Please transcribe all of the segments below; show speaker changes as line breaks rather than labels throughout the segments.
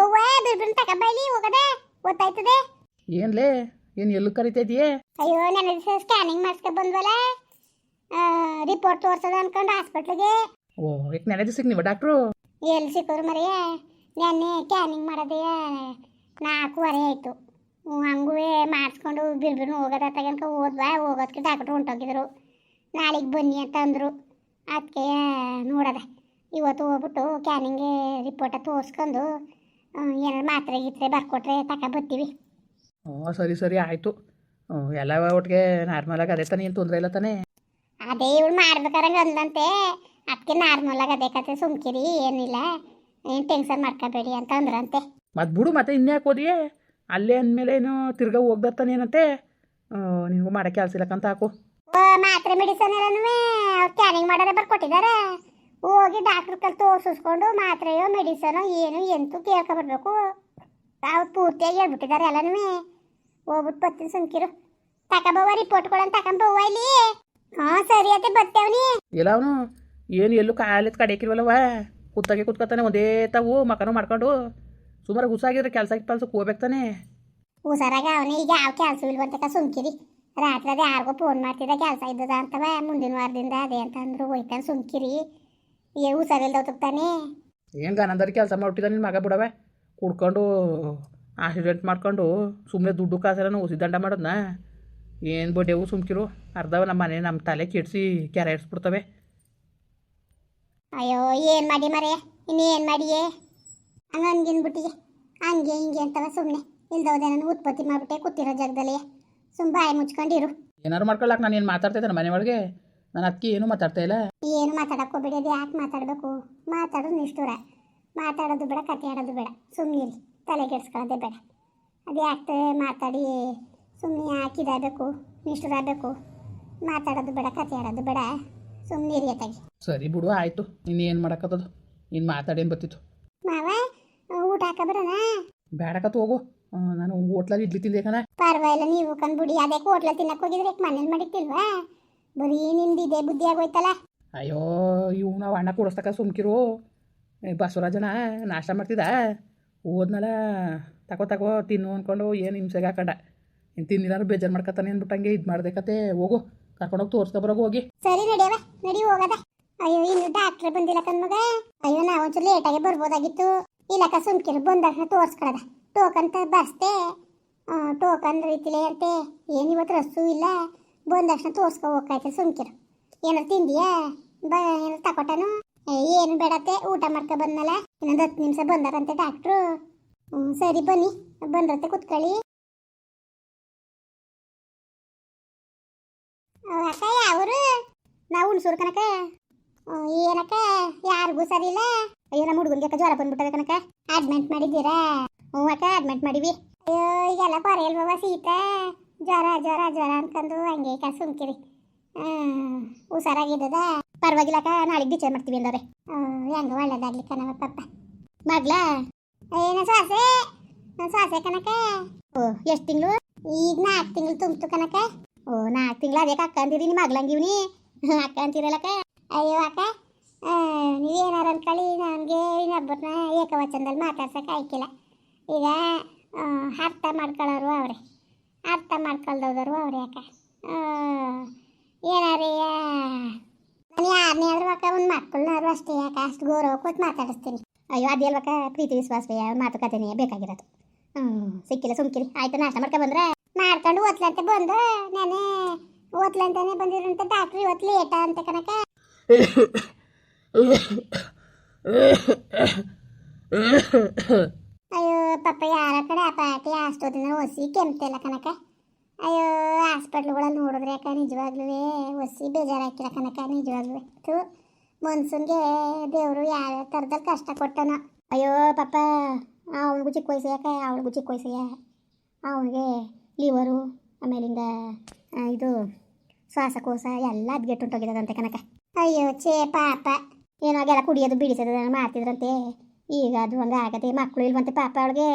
ಬವ್ವ ಬಿರ್ಬಿನ್ ತಕಬೈಲಿ ಹೋಗದೆ ಗೊತ್ತಾಯ್ತದೆ.
ಏನ್ಲೇ ಏನು ಎಲ್ಲೂ ಕರಿತಿದ್ಯೆ?
ಅಯ್ಯೋ ನನ್ನ ಸ್ಕ್ಯಾನಿಂಗ್ ಮಾಡಿಸ್ಕೊ ಬಂದ್ವಲ್ಲ, ರಿಪೋರ್ಟ್ ತೋರ್ಸದ ಅನ್ಕೊಂಡು ಹಾಸ್ಪಿಟ್ಲಿಗೆ.
ಓ ಈಗ ನೆನೆ ದಿವಸಕ್ಕೆ ನೀವು ಡಾಕ್ಟ್ರು
ಎಲ್ಲಿ ಸಿಕ್ಕರು ಮರಿಯ? ನೆನ್ನೆ ಸ್ಕ್ಯಾನಿಂಗ್ ಮಾಡೋದೇ 4:15 ಆಯಿತು. ಹಂಗೂ ಮಾಡಿಸ್ಕೊಂಡು ಬಿರ್ಬಿರ್ನು ಹೋಗೋದ ತಗೊಂಡ್ಕ ಹೋದ್ವಾ. ಹೋಗೋದಕ್ಕೆ ಡಾಕ್ಟ್ರು ಹೊಂಟೋಗಿದ್ರು. ನಾಳೆಗೆ ಬನ್ನಿ ಅಂತ ಅಂದರು. ಅದಕ್ಕೆ ನೋಡದ ಇವತ್ತು ಹೋಗ್ಬಿಟ್ಟು ಸ್ಕ್ಯಾನಿಂಗ್ಗೆ ರಿಪೋರ್ಟ ತೋರಿಸ್ಕೊಂಡು ಏನಾದ್ರು ಮಾತ್ರೆ ಗೀತ್ರೆ ಬರ್ಕೊಟ್ರೆ ಬರ್ತೀವಿ.
ಸರಿ ಸರಿ ಆಯಿತು. ಎಲ್ಲ ಒಟ್ಟಿಗೆ ನಾರ್ಮಲಾಗಿ ಅದೇ ತಾನೇ, ಏನು ತೊಂದರೆ ಇಲ್ಲ ತಾನೇ?
ಅದೇ ಇವಳು ಮಾಡ್ಬೇಕಾರಂಗೆ ಅಂದಂತೆ. ಅದಕ್ಕೆ ನಾರ್ಮಲಾಗಿ ಅದೇ ಕತೆ, ಸುಮ್ಕಿರಿ ಏನಿಲ್ಲ, ಏನು ಟೆನ್ಷನ್ ಮಾಡ್ಕೋಬೇಡಿ ಅಂತ ಅಂದ್ರಂತೆ.
ಮತ್ತು ಬಿಡು, ಮತ್ತೆ ಇನ್ಯಾಕೆ ಹೋದಿಯೇ? ಅಲ್ಲೇ ಅಂದಮೇಲೆ ಏನು ತಿರ್ಗಾ ಹೋಗ್ದತ್ತಾನೆ ಏನಂತೆ. ನಿನಗೂ ಮಾಡೋಕ್ಕೆ ಕೆಲಸ ಇಲ್ಲಕ್ಕಂತ ಹಾಕು.
ಮಾತ್ರೆ ಮೆಡಿಸನ್ ಎಲ್ಲನೂ ಅವ್ರು ಸ್ಕ್ಯಾನಿಂಗ್ ಮಾಡೋದೇ ಬರ್ಕೊಟ್ಟಿದ್ದಾರೆ. ಹೋಗಿ ಡಾಕ್ಟ್ರ್ ಕಲ್ ತೋರಿಸ್ಕೊಂಡು ಮಾತ್ರೆಯೋ ಮೆಡಿಸನೋ ಏನು ಎಂತೂ ಕೇಳ್ಕೊಬರ್ಬೇಕು. ಅವ್ರು ಪೂರ್ತಿಯಾಗಿ ಹೇಳ್ಬಿಟ್ಟಿದ್ದಾರೆ ಎಲ್ಲನೂ. ಹೋಗ್ಬಿಟ್ಟು ಬರ್ತೀನಿ ಸುಮ್ಕಿರು. ತಗೊಂಬವ್ವ ರಿಪೋರ್ಟ್ಗಳನ್ನು ತಗೊಂಬವ್ವ ಇಲ್ಲಿ. ಹಾಂ ಸರಿ ಅತ್ತೆ ಬರ್ತೇವನಿ.
ಇಲ್ಲ ಅವನು ಏನು ಎಲ್ಲೂ ಕಾಲದ ಕಡೆಕಿಲ್ವಲ್ಲವ, ಕೂತಾಗೆ ಕೂತ್ಕೊತಾನೆ ಒಂದೇ ತಾವು ಮಕನೂ ಮಾಡ್ಕೊಂಡು. ಸುಮಾರು ಹುಸಾಗಿದ್ರೆ ಕೆಲಸಕ್ಕೆ ಪಲ್ಸಕ್ಕೆ ಹೋಗ್ಬೇಕು ತಾನೆ.
ಹುಷಾರಾಗ ಅವನೇ. ಈಗ ಯಾವ ಕೆಲಸ ಇಲ್ವಂತಕ್ಕ ಸುಮ್ಕಿರಿ. ರಾತ್ರಿ ಅದೇ ಯಾರಿಗೋ ಫೋನ್ ಮಾಡ್ತಿದ್ದ ಕೆಲಸ ಇದ್ದದ ಅಂತವ, ಮುಂದಿನ ವಾರದಿಂದ ಅದೇ ಅಂತ ಅಂದ್ರು. ಹೋಯ್ತಾನೆ ಸುಮ್ಕಿರಿ. ಹುಷಾರಿಲ್ದವ್ ತಾನೆ.
ಏನು ಗಾನಂದರಿ ಕೆಲಸ ಮಾಡ್ಬಿಟ್ಟಿದ್ದ ನಿನ್ನ ಮಗ ಬಿಡವೆ. ಕುಡ್ಕೊಂಡು ಆಕ್ಸಿಡೆಂಟ್ ಮಾಡ್ಕೊಂಡು ಸುಮ್ಮನೆ ದುಡ್ಡು ಕಾಸೆಲ್ಲ ಉಸಿ ದಂಡ ಮಾಡೋದನ್ನ. ಏನು ಬಡ್ಡೆವು ಸುಮ್ಕಿರು. ಅರ್ಧವ ನಮ್ಮ ಮನೆ ನಮ್ಮ ತಲೆ ಕೆಡಿಸಿ ಕೆರೆ ಇಡ್ಸ್ಬಿಡ್ತವೆ.
ಅಯ್ಯೋ ಏನು ಮಾಡಿ ಮರೆ, ಇನ್ನೇನು ಮಾಡಿಯೇ? ಹಂಗನ್ಗಿನ್ಬಿಟ್ಟಿಗೆ ಹಂಗೆ ಹಿಂಗೆ ಅಂತವ ಸುಮ್ಮನೆ ಇಲ್ದವ್ದೆ. ನಾನು ಉತ್ಪತ್ತಿ ಮಾಡಿಬಿಟ್ಟೆ ಕೂತಿರೋ ಜಾಗದಲ್ಲಿ. ಸುಮ್ಮ ಬಾಯಿ ಮುಚ್ಕೊಂಡಿರು.
ಏನಾರು ಮಾಡ್ಕೊಳ್ಳಾಕ ನಾನು ಏನು ಮಾತಾಡ್ತಾ ಇದ್ದೆ ಮನೆ ಒಳಗೆ? ನಾನು ಅದಕ್ಕೆ ಏನೂ ಮಾತಾಡ್ತಾ ಇಲ್ಲ.
ಏನು ಮಾತಾಡಕ್ಕೆ ಹೋಗ್ಬೇಡಿ. ಅದು ಯಾಕೆ ಮಾತಾಡಬೇಕು? ಮಾತಾಡೋದು ನಿಷ್ಠುರ. ಮಾತಾಡೋದು ಬೇಡ, ಕತೆ ಆಡೋದು ಬೇಡ. ಸುಮ್ಮನಿರಿ, ತಲೆ ಕೆಡ್ಸ್ಕೊಳ್ಳೋದೇ ಬೇಡ. ಅದು ಯಾಕೆ ಮಾತಾಡಿ ಸುಮ್ಮನೆ ಹಾಕಿದಾಗಬೇಕು, ನಿಷ್ಠುರ ಆಗಬೇಕು. ಮಾತಾಡೋದು ಬೇಡ, ಕತೆ ಆಡೋದು ಬೇಡ. ಸುಮ್ಮನಿರಿ ಅತ್ತಾಗಿ.
ಸರಿ ಬಿಡು ಆಯಿತು. ನೀನು ಏನು ಮಾಡೋಕ್ಕತ್ತದು? ನೀನು ಮಾತಾಡೇನು ಬರ್ತಿತ್ತು?
ಮಾವ ಊಟ ಹಾಕ ಬರೋಣ?
ಬೇಡಕತ್ತು ಹೋಗು. ನಾನು ಹೋಟ್ಲಲ್ಲಿ ಇಡ್ಲಿ ತಿಂದೇಕನ.
ಪರವಾಗಿಲ್ಲ, ನೀವು ಕಂಡ್ಬಿಡಿ. ಅದಕ್ಕೆ ಹೋಟ್ಲಲ್ಲಿ ತಿನ್ನಕ್ಕೆ ಹೋಗಿದ್ರೆ ಮನೇಲಿ ಮಾಡಿಟ್ಟಿಲ್ವಾ? ಬರೀ ನಿಮ್ದು ಇದೇ ಬುದ್ಧಿ ಆಗೋಯ್ತಲ್ಲ.
ಅಯ್ಯೋ ಇವು ನಾವು ಅಣ್ಣ ಕೊಡಿಸ್ತಕ್ಕ ಸುಮ್ಕಿರು. ಬಸವರಾಜನ ನಾಷ್ಟ ಮಾಡ್ತಿದ್ದ, ಹೋದ್ನಲ್ಲ ತಗೋ ತಿನ್ನು ಅಂದ್ಕೊಂಡು ಏನು ಹಿಂಸೆಗೆ ಹಾಕೊಂಡ. ಇನ್ನು ತಿನ್ನಿಲ್ಲ ಬೇಜಾರು ಮಾಡ್ಕೊತಾನೆ ಅಂದ್ಬಿಟ್ಟಂಗೆ ಇದು ಮಾಡ್ಬೇಕತ್ತೆ. ಹೋಗು, ಕರ್ಕೊಂಡೋಗಿ ತೋರಿಸ್ಕೊಬರೋಗಿ ಹೋಗಿ.
ಸರಿ ನಡಿಯವ, ನಡಿ ಹೋಗದ. ಅಯ್ಯೋ ಇನ್ನು ಡಾಕ್ಟ್ರ್ ಬಂದಿಲ್ಲ ಕಣ್ಮಗ. ಅಯ್ಯೋ ನಾವೊಂಚೂರು ಲೇಟಾಗಿ ಬರ್ಬೋದಾಗಿತ್ತು. ಇಲ್ಲಕ್ಕ ಸುಮ್ಕಿರು, ಬಂದಾಗ ತೋರಿಸ್ಕೊಳದ. ಟೋಕನ್ ಬರ್ಸ್ತೆ, ಟೋಕನ್ ರೀತಿಲೇ ಅಂತೆ. ಏನು ಇವತ್ತು ರಸ್ಸು ಇಲ್ಲ. ಬಂದಕ್ಷಣ ತೋರಿಸ್ಕೊ ಹೋಗ್ತಾಯ್ತು. ಸುಮ್ಕಿರು. ಏನಾರು ತಿಂದಿಯಾ? ಏನಾರು ತಕೊಟನು? ಏನು ಬೇಡತ್ತೆ, ಊಟ ಮಾಡ್ಕೊ ಬಂದಲ್ಲ. ಇನ್ನೊಂದು 10 ನಿಮಿಷ ಬಂದಾರಂತೆ ಡಾಕ್ಟ್ರು. ಸರಿ ಬನ್ನಿ, ಬಂದ್ರತ್ತೆ ಕುತ್ಕೊಳ್ಳಿ. ಅಕ್ಕ ಯಾವರು? ನಾವು ಹುಣಸೂರು ಕನಕ. ಏನಕ್ಕ ಯಾರಿಗೂ ಸರಿ ಇಲ್ಲ? ಅಯ್ಯೋ ನಮ್ಮ ಹುಡುಗನಿಗೆ ಅಕ್ಕ ಜ್ವರ ಬಂದ್ಬಿಟ್ಟದ ಕನಕ. ಅಡ್ಮಿಟ್ ಮಾಡಿದ್ದೀರಾ? ಹ್ಞೂ ಅಕ್ಕ ಅಡ್ಮಿಟ್ ಮಾಡಿವಿ. ಅಯ್ಯೋ ಈಗೆಲ್ಲ ಕೊರೆ ಇಲ್ವವ ಶೀತ ಜ್ವರ ಜ್ವರ ಜ್ವರ ಅನ್ಕೊಂಡು ಹಂಗೆ ಕ ಸುಮ್ಕಿರಿ. ಹುಷಾರಾಗಿದ್ದದ? ಪರವಾಗಿಲ್ಲ ಅಕ್ಕ, ನಾಳೆಗೆ ಡಿಚಾರ್ಜ್ ಮಾಡ್ತೀವಿ ಅಂದವ್ರೆ. ಹೆಂಗ ಒಳ್ಳೇದಾಗ್ಲಿ ಕಣವ ಪಪ್ಪ. ಮಗ್ಲ ಏನ ಸಾಸೆ? ಸಾಸೆ ಕನಕ. ಓ ಎಷ್ಟು ತಿಂಗಳು? ಈಗ 4 ತಿಂಗಳು ತುಂಬ್ತು ಕನಕ. ಓ 4 ತಿಂಗಳು ಅದೇ ಅಕ್ಕ ಅಂತೀರಿ. ನಿಮ್ಮ ಮಗ್ಳಂಗಿವ್ನಿ ಅಕ್ಕ ಅಂತೀರಲ್ಲಕ್ಕ. ಅಯ್ಯೋ ಅಕ್ಕ, ನೀವೇನಾರು ಅನ್ಕೊಳ್ಳಿ, ನನಗೆ ಇನ್ನೊಬ್ಬರನ್ನ ಏಕವಚನದಲ್ಲಿ ಮಾತಾಡ್ಸೋಕೆ ಆಯ್ಕಿಲ್ಲ. ಈಗ ಅರ್ಥ ಮಾಡ್ಕೊಳ್ಳೋರು ಅವರೇ, ಅರ್ಥ ಮಾಡ್ಕೊಳ್ದವ್ರು ಅವರೇ ಅಕ್ಕ. ಏನಾರೇ ನಾನು ಯಾರನ್ನೇ ಆದ್ರೂ ಅಕ್ಕ, ಒಂದು ಮಕ್ಕಳನ್ನಾದ್ರು ಅಷ್ಟೇ ಅಕ್ಕ, ಅಷ್ಟು ಗೌರವ ಕೊಟ್ಟು ಮಾತಾಡಿಸ್ತೀನಿ. ಅಯ್ಯೋ ಅದೇ ಅಲ್ವಕ್ಕ ಪ್ರೀತಿ ವಿಶ್ವಾಸವೇ ಮಾತುಕತೆನೇ ಬೇಕಾಗಿರೋದು. ಸಿಕ್ಕಿಲ್ಲ ಸುಮ್ಕಿರಿ. ಆಯ್ತು, ನಾಷ್ಟ ಮಾಡ್ಕೊಂಡು ಬಂದ್ರೆ ಮಾಡ್ಕೊಂಡು ಓದ್ಲಂತೆ ಬಂದು ನಾನೇ ಓದ್ಲಂತಾನೆ ಬಂದಿರಂತೆ ಡಾಕ್ಟ್ರು. ಇವತ್ತು ಲೇಟ ಅಂತ ಕನಕ. ಅಯ್ಯೋ ಪಾಪ ಯಾರ ಕಡೆ ಆ ಪಾಟಿ ಅಷ್ಟೊತ್ತಿನ ಒಸಿ ಕೆಮ್ತಿಲ್ಲ ಕನಕ. ಅಯ್ಯೋ ಹಾಸ್ಪಿಟ್ಲುಗಳಲ್ಲಿ ನೋಡಿದ್ರೆ ಅಕ್ಕ ನಿಜವಾಗ್ಲೂ ಒಸಿ ಬೇಜಾರಾಕಿಲ್ಲ ಕನಕ. ನಿಜವಾಗ್ಲೂ ಮನ್ಸೂನ್ಗೆ ದೇವರು ಯಾವ ಥರದಲ್ಲಿ ಕಷ್ಟ ಕೊಟ್ಟನೋ. ಅಯ್ಯೋ ಪಾಪ ಅವನಿಗೂ ಚಿಕ್ಕ ವಯಸ್ಸು ಯಾಕ, ಅವಳಿಗೂ ಚಿಕ್ಕ ವಯಸ್ಸಯ್ಯ. ಅವನಿಗೆ ಲಿವರು, ಆಮೇಲಿಂದ ಇದು ಶ್ವಾಸಕೋಶ ಎಲ್ಲ ಅದ್ಗೆಟ್ಟುಂಟೋಗಿದಂತೆ ಕನಕ. ಅಯ್ಯೋ ಛೇ ಪಾಪ, ಏನೋ ಹಾಗೆಲ್ಲ ಕುಡಿಯೋದು ಬಿಡಿಸೋದು ಮಾಡ್ತಿದ್ರಂತೆ. ಈಗ ಅದು ಹಂಗೆ ಆಗದೆ. ಮಕ್ಕಳು ಇಲ್ವಂತೆ ಪಾಪ ಅವಳಿಗೆ.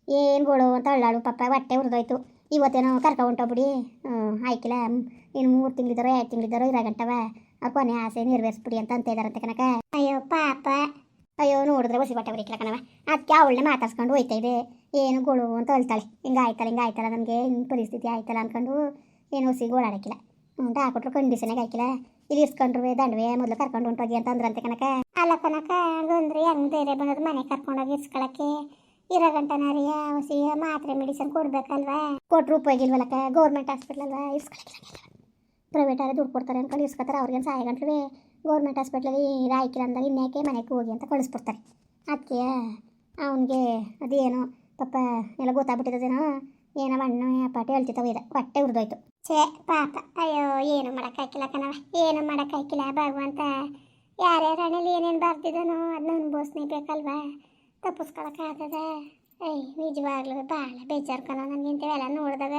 ಏನು ಗೋಳು ಅಂತ ಅಳ್ಳಾಳು ಪಾಪ. ಹೊಟ್ಟೆ ಉರಿದೋಯ್ತು. ಇವತ್ತೇನೋ ಕರ್ಕೊ ಹೊಂಟೋಗ್ಬಿಡಿ. ಆಯ್ಕಿಲ್ಲ, ಇನ್ನು 3 ತಿಂಗಳಿದ್ದಾರೋ 2 ತಿಂಗಳಿದ್ದಾರೋ ಇರೋ ಗಂಟವ ಅವ್ರ ಕೊನೆ ಆಸೆ ನೆರವೇರಿಸ್ಬಿಡಿ ಅಂತ ಇದ್ದಾರಂತೆ ಕನಕ. ಅಯ್ಯೋ ಪಾಪ, ಅಯ್ಯೋ ನೋಡಿದ್ರೆ ಹೊಸಿ ಬಟ್ಟೆ ಬರೀಕ್ಲ ಕಣವ. ಅದಕ್ಕೆ ಅವಳನ್ನೇ ಮಾತಾಡ್ಸ್ಕೊಂಡು ಹೋಯ್ತಾ ಇದೆ. ಏನು ಗೋಳು ಅಂತ ಹೇಳ್ತಾಳೆ. ಹಿಂಗೆ ಆಯ್ತಲ್ಲ ನನಗೆ ಹಿಂಗೆ ಪರಿಸ್ಥಿತಿ ಆಯ್ತಲ್ಲ ಅನ್ಕೊಂಡು ಏನು ಹೊಸಿ ಗೋಳಾಡಕ್ಕಿಲ್ಲ. ಹಾಕೊಟ್ರು ಕಂಡೀಷನಾಗ ಹಾಕಿಲ್ಲ. ಇಲ್ಲಿ ಇಸ್ಕೊಂಡ್ರು ದಂಡವೆ ಮೊದಲು ಕರ್ಕೊಂಡು ಹೊಂಟೋಗಿ ಅಂತ ಅಂದ್ರಂತೆ ಕನಕ. ಅಲ್ಲ ಕನಕ ಹಂಗಂದ್ರೆ ಹೆಂಗೆ ಧೈರ್ಯ ಬಂದದ್ದು ಮನೆ ಕರ್ಕೊಂಡೋಗಿ ಇಸ್ಕೊಳಕ್ಕೆ. ಇರೋ ಗಂಟನಾರಿಯ ಹೊಸಿ ಮಾತ್ರೆ ಮೆಡಿಸಿನ್ ಕೊಡ್ಬೇಕಲ್ವಾ. ಕೊಟ್ಟರು ಉಪಯೋಗಿಲ್ವಲ್ಲಕ್ಕ. ಗೌರ್ಮೆಂಟ್ ಹಾಸ್ಪಿಟ್ಲ್ ಅಲ್ವಾ, ಇಸ್ಕೊಳಕ್ಕಿಲ್ಲ. ಪ್ರೈವೇಟಾರೆ ದುಡ್ಡು ಕೊಡ್ತಾರೆ ಅಂದ್ಕೊಂಡು ಇಸ್ಕೊತಾರೆ. ಅವ್ರಿಗೇನು ಸಹಾಯ ಗಂಟ್ಲು ಗೌರ್ಮೆಂಟ್ ಹಾಸ್ಪಿಟ್ಲಲ್ಲಿ ರಾಯ್ಕಿಲ್ಲ ಅಂದಾಗ ಇನ್ಯಾಕೆ ಮನೆಗೆ ಹೋಗಿ ಅಂತ ಕಳಿಸ್ಬಿಡ್ತಾರೆ. ಅದಕ್ಕೆ ಅವನಿಗೆ ಅದೇನೋ ಪಾಪ ಎಲ್ಲ ಗೊತ್ತಾಗ್ಬಿಟ್ಟಿದ್ದೇನೋ. ಏನೋ ಮಣ್ಣು ಪಾಟಿ ಹೇಳ್ತಿತ್ತವ ಇದೆ. ಹೊಟ್ಟೆ ಉರಿದೋಯ್ತು. ಛೇ ಪಾಪ. ಅಯ್ಯೋ ಏನು ಮಾಡೋಕ್ಕಾಗಿಲ್ಲ ಕಣವ, ಏನು ಮಾಡೋಕ್ಕಾಗಿಲ್ಲ. ಭಗವಂತ ಯಾರ್ಯಾರ ಹಣೆಯಲ್ಲಿ ಏನೇನು ಬರ್ತಿದ್ದಾನೋ ಅದನ್ನ ಅನುಭವಿಸ್ನೇಬೇಕಲ್ವಾ. ತಪ್ಪಿಸ್ಕೊಳಕ್ಕಾಗದ. ನಿಜವಾಗ್ಲೂ ಭಾಳ ಬೇಜಾರು ಕಣೋ ನನಗೆ. ಇಂಥವೆಲ್ಲ ನೋಡಿದಾಗ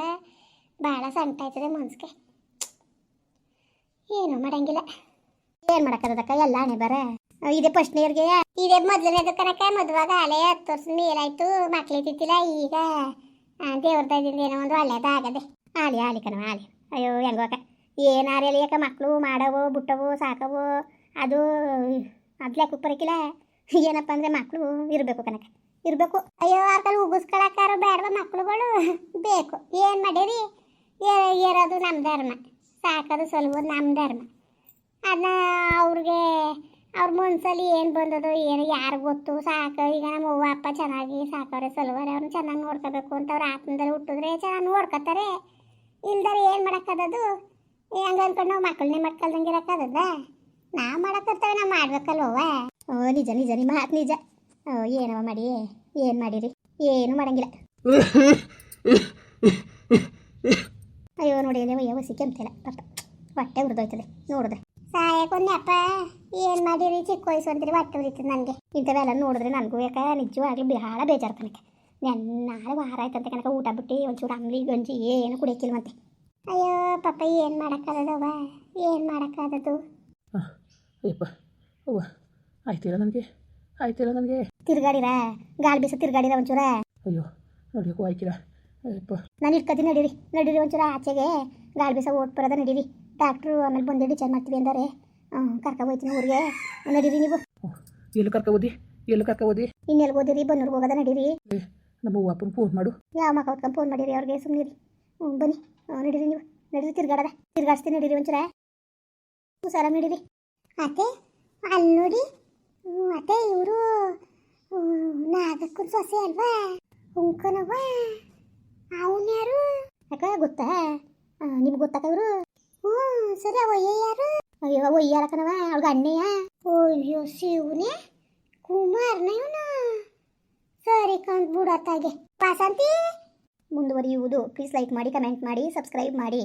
ಭಾಳ ಸಂಕಟ ಆಯ್ತದೆ ಮನ್ಸಿಗೆ. ಏನು ಮಾಡಂಗಿಲ್ಲ. ಏನು ಮಾಡೋಕ್ಕದಕ್ಕ, ಎಲ್ಲ ಹಣೆ ಬರ. ಇದೇ ಫಸ್ಟ್ ಇಯರ್ಗೆ ಇದೇ ಮೊದಲನೇದು ಕನಕ. ಮದುವಾಗ ಹಳೆ 10 ವರ್ಷ ಮೇಲಾಯ್ತು, ಮಕ್ಳಿದ್ದಿತ್ತಿಲ್ಲ. ಈಗ ದೇವ್ರ ದಯದಿಂದ ಏನೋ ಒಂದು ಒಳ್ಳೇದಾಗದೆ. ಆಲಿ ಕಣವ ಆಲಿ. ಅಯ್ಯೋ ಹೆಂಗೋಕ ಏನಾರು ಯಾಕೆ ಮಕ್ಕಳು ಮಾಡವು ಬಿಟ್ಟವು ಸಾಕವು ಅದು ಲೆಕ್ಕಕ್ಕೆ ಬರೋಕ್ಕಿಲ್ಲ. ಏನಪ್ಪ ಅಂದರೆ ಮಕ್ಕಳು ಇರಬೇಕು ಕನಕ, ಇರಬೇಕು. ಅಯ್ಯೋ ಆಕಲ್ಲಿ ಉಗಿಸ್ಕೊಳಕ್ಕಾರು ಬೇಡವ ಮಕ್ಕಳುಗಳು ಬೇಕು. ಏನು ಮಾಡೀರಿ, ಇರೋದು ನಮ್ಮ ಧರ್ಮ, ಸಾಕೋದು ಸಲುವುದು ನಮ್ಮ ಧರ್ಮ. ಅದನ್ನ ಅವ್ರಿಗೆ ಅವ್ರ ಮನ್ಸಲ್ಲಿ ಏನು ಬಂದದೋ ಏನು ಯಾರು ಗೊತ್ತು. ಸಾಕು. ಈಗ ನಮ್ಮ ಅವ್ವ ಅಪ್ಪ ಚೆನ್ನಾಗಿ ಸಾಕವ್ರೆ ಸಲುವಾರೆ ಅವ್ರನ್ನ ಚೆನ್ನಾಗಿ ನೋಡ್ಕೋಬೇಕು ಅಂತ ಅವ್ರ ಆತ್ಮದಲ್ಲಿ ಹುಟ್ಟಿದ್ರೆ ಚೆನ್ನಾಗಿ ನೋಡ್ಕೊತಾರೆ. ಇಲ್ದಾರೆ ಏನು ಮಾಡೋಕ್ಕದದು. ಹಂಗೆ ಅಂದ್ಕೊಂಡು ನಾವು ಮಕ್ಕಳನ್ನೇ ಮಾಡ್ಕೊಳ್ದಂಗೆ ಇರೋಕ್ಕದ. ನಾವು ಮಾಡೋಕ್ಕರ್ತೇವೆ, ನಾವು ಮಾಡ್ಬೇಕಲ್ವವ. ನಿಜ ನಿಮ್ಮ ಮಾತು ನಿಜ. ಏನವ ಮಾಡಿ, ಏನು ಮಾಡಿರಿ, ಏನು ಮಾಡಂಗಿಲ್ಲ. ಅಯ್ಯೋ ನೋಡಿ ಅಯ್ಯೋ ಹೊಸಿ ಕೆಮ್ತಿಲ್ಲ ಪಾಪ, ಹೊಟ್ಟೆ ಉರಿದೋಯ್ತದೆ ನೋಡಿದ್ರೆ. ಸಾಯಕೊಂಡೆ ಅಪ್ಪ. ಏನು ಮಾಡಿರಿ, ಚಿಕ್ಕ ವಯಸ್ಸು ಅಂತೀರಿ ಹೊಟ್ಟೆ ಉರಿತದೆ ನನಗೆ. ಇಂಥವೆಲ್ಲ ನೋಡಿದ್ರೆ ನನಗೂ ಯಾಕೆ ನಿಜವಾಗ್ಲೂ ಬಹಳ ಬೇಜಾರು ಕನಕ. ನಾಳೆ ವಾರ ಆಯ್ತಂತೆ ಕನಕ. ಊಟ ಬಿಟ್ಟು ಒಂಚೂರು ಅಂಬ್ಲಿ ಗಂಜಿ ಏನು ಕುಡಿಯಕ್ಕಿಲ್ವಂತೆ. ಅಯ್ಯೋ ಪಾಪ ಏನು ಮಾಡೋಕ್ಕಾಗದವ, ಏನು ಮಾಡೋಕ್ಕಾಗದು.
ಅಯ್ಯಪ್ಪ ಅವ್ವ ಆಯ್ತಿಲ್ಲ ನನಗೆ.
ತಿರ್ಗಾಡಿರ ಗಾಳಿ ಬೀಸ ತಿರ್ಗಾಡಿರ ಒಂಚೂರ.
ಅಯ್ಯೋ ನೋಡ್ಲಿಕ್ಕೂ ಆಯ್ಕಿಲ್ಲ. ಅಯ್ಯಪ್ಪ
ನಾನು ಇಟ್ಕೊತೀನಿ. ನಡೀರಿ ಒಂಚೂರ ಆಚೆಗೆ ಗಾಳಿ ಬೀಸ ಓಟ್ ಬರೋದ. ನಡೀರಿ, ಡಾಕ್ಟ್ರು ಆಮೇಲೆ ಬಂದು ಡಿಚಾರ್ಜ್ ಮಾಡ್ತೀವಿ ಅಂದರೆ ಕರ್ಕೊ ಹೋಯ್ತೀನಿ ಊರಿಗೆ. ನಡೀರಿ ನೀವು.
ಎಲ್ಲಿ ಕರ್ಕೊಬೋದಿ
ಇನ್ನೆಲ್ಲಿ ಓದಿರಿ, ಬನ್ನೂರ್ಗೆ ಹೋಗೋದ. ನಡೀರಿ.
ನಮ್ಮ ಅವ್ವ ಅಪ್ಪನ ಫೋನ್ ಮಾಡು.
ಯಾವ ಮಕ್ಕ ಹೊತ್ಕೊಂಡು ಫೋನ್ ಮಾಡಿರಿ ಅವ್ರಿಗೆ, ಸುಮ್ಮನಿರಿ. ಬನ್ನಿ ನಡೀರಿ ನೀವು. ನಡೀರಿ ತಿರ್ಗಾಡಿಸ್ತೀನಿ. ನಡೀರಿ ಒಂಚೂರ ಹುಷಾರ ನಡೀರಿ. ಅತ್ತೆ ಅಲ್ಲಿ ನೋಡಿ ಅತ್ತೆ, ಇವರು ನಾಗಕ್ಕನ ಸೊಸೆ ಅಲ್ವಾ, ಉಂಕನವ್ವ. ಅವನು ಯಾರು ಯಾಕ ಗೊತ್ತಾ? ನಿಮ್ಗೆ ಗೊತ್ತಾಕ ಇವರು? ಸರಿ. ಅವಯ್ಯ ಯಾರು? ಅಯ್ಯೋ ಒಯ್ಯಾರಕನವ, ಅವ್ಳಿಗೆ ಅಣ್ಣೆಯ. ಅಯ್ಯೋ ಶಿವನೇ, ಕುಮಾರ್ನ ಇವನು. ಸರಿ ಕಂಡು ಬಿಡತ್ತಾಗೆ. ವಾಸಂತಿ ಮುಂದುವರಿಯುವುದು. ಪ್ಲೀಸ್ ಲೈಕ್ ಮಾಡಿ, ಕಮೆಂಟ್ ಮಾಡಿ, ಸಬ್ಸ್ಕ್ರೈಬ್ ಮಾಡಿ.